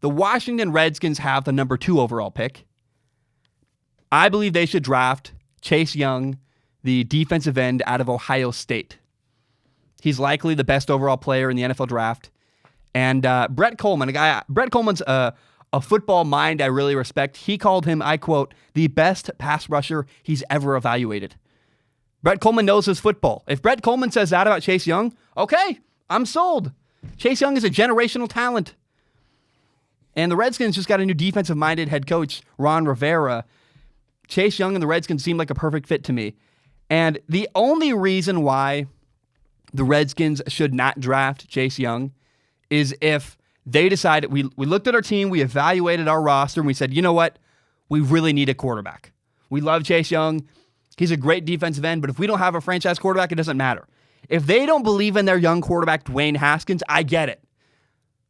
The Washington Redskins have the number 2 overall pick. I believe they should draft Chase Young, the defensive end out of Ohio State. He's likely the best overall player in the NFL draft. And Brett Coleman's a football mind I really respect. He called him, I quote, the best pass rusher he's ever evaluated. Brett Coleman knows his football. If Brett Coleman says that about Chase Young, okay, I'm sold. Chase Young is a generational talent. And the Redskins just got a new defensive-minded head coach, Ron Rivera. Chase Young and the Redskins seem like a perfect fit to me. And the only reason why the Redskins should not draft Chase Young is if they decided, we looked at our team, we evaluated our roster, and we said, you know what? We really need a quarterback. We love Chase Young. He's a great defensive end, but if we don't have a franchise quarterback, it doesn't matter. If they don't believe in their young quarterback, Dwayne Haskins, I get it.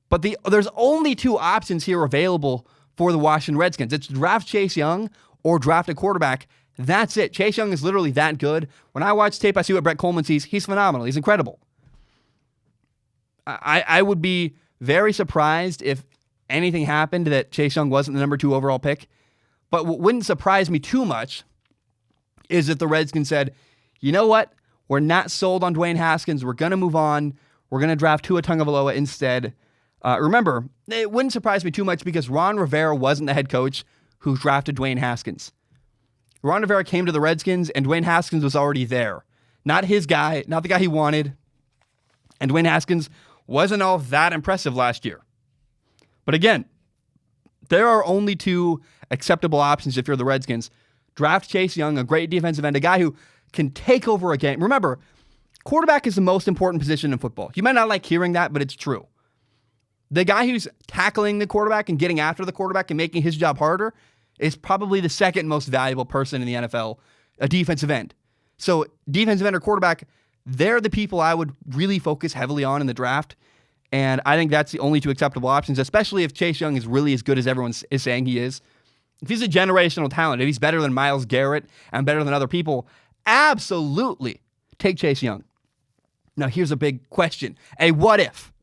But there's only 2 options here available for the Washington Redskins. It's draft Chase Young or draft a quarterback. That's it. Chase Young is literally that good. When I watch tape, I see what Brett Coleman sees. He's phenomenal. He's incredible. I would be very surprised if anything happened that Chase Young wasn't the number 2 overall pick. But what wouldn't surprise me too much is if the Redskins said, you know what? We're not sold on Dwayne Haskins. We're going to move on. We're going to draft Tua Tagovailoa instead. Remember, it wouldn't surprise me too much because Ron Rivera wasn't the head coach who drafted Dwayne Haskins. Ron Rivera came to the Redskins, and Dwayne Haskins was already there. Not his guy, not the guy he wanted. And Dwayne Haskins wasn't all that impressive last year. But again, there are only 2 acceptable options if you're the Redskins. Draft Chase Young, a great defensive end, a guy who can take over a game. Remember, quarterback is the most important position in football. You might not like hearing that, but it's true. The guy who's tackling the quarterback and getting after the quarterback and making his job harder is probably the second most valuable person in the NFL, a defensive end. So defensive end or quarterback, they're the people I would really focus heavily on in the draft. And I think that's the only 2 acceptable options, especially if Chase Young is really as good as everyone is saying he is. If he's a generational talent, if he's better than Myles Garrett and better than other people, absolutely take Chase Young. Now, here's a big question. A what if?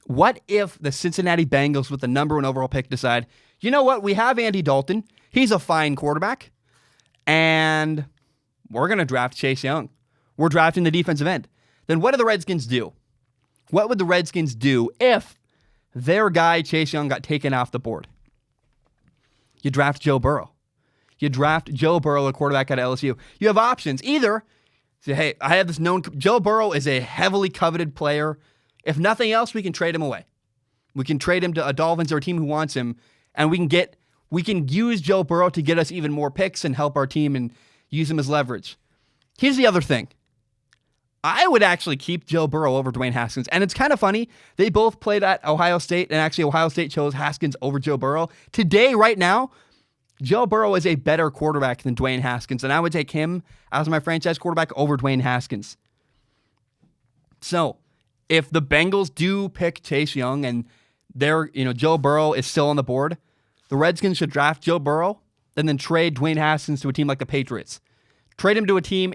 What if the Cincinnati Bengals with the number 1 overall pick decide, you know what, we have Andy Dalton. He's a fine quarterback. And we're going to draft Chase Young. We're drafting the defensive end. Then what do the Redskins do? What would the Redskins do if their guy, Chase Young, got taken off the board? You draft Joe Burrow. You draft Joe Burrow, a quarterback out of LSU. You have options. Either say, hey, I have this known, Joe Burrow is a heavily coveted player. If nothing else, we can trade him away. We can trade him to a Dolphins or a team who wants him, and we can use Joe Burrow to get us even more picks and help our team and use him as leverage. Here's the other thing. I would actually keep Joe Burrow over Dwayne Haskins. And it's kind of funny. They both played at Ohio State, and actually Ohio State chose Haskins over Joe Burrow. Today, right now, Joe Burrow is a better quarterback than Dwayne Haskins, and I would take him as my franchise quarterback over Dwayne Haskins. So, if the Bengals do pick Chase Young and Joe Burrow is still on the board, the Redskins should draft Joe Burrow and then trade Dwayne Haskins to a team like the Patriots. Trade him to a team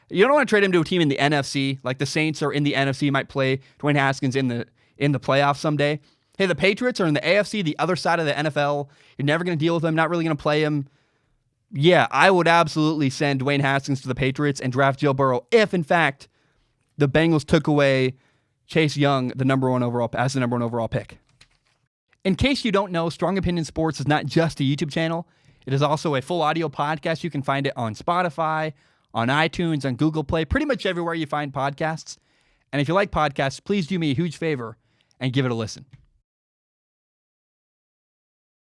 you don't want to trade him to a team in the NFC, like the Saints are in the NFC, might play Dwayne Haskins in the playoffs someday. Hey, the Patriots are in the AFC, the other side of the NFL. You're never going to deal with them, not really going to play him. Yeah, I would absolutely send Dwayne Haskins to the Patriots and draft Joe Burrow if, in fact, the Bengals took away Chase Young, the number 1 overall pick. In case you don't know, Strong Opinion Sports is not just a YouTube channel. It is also a full audio podcast. You can find it on Spotify, on iTunes, on Google Play, pretty much everywhere you find podcasts. And if you like podcasts, please do me a huge favor and give it a listen.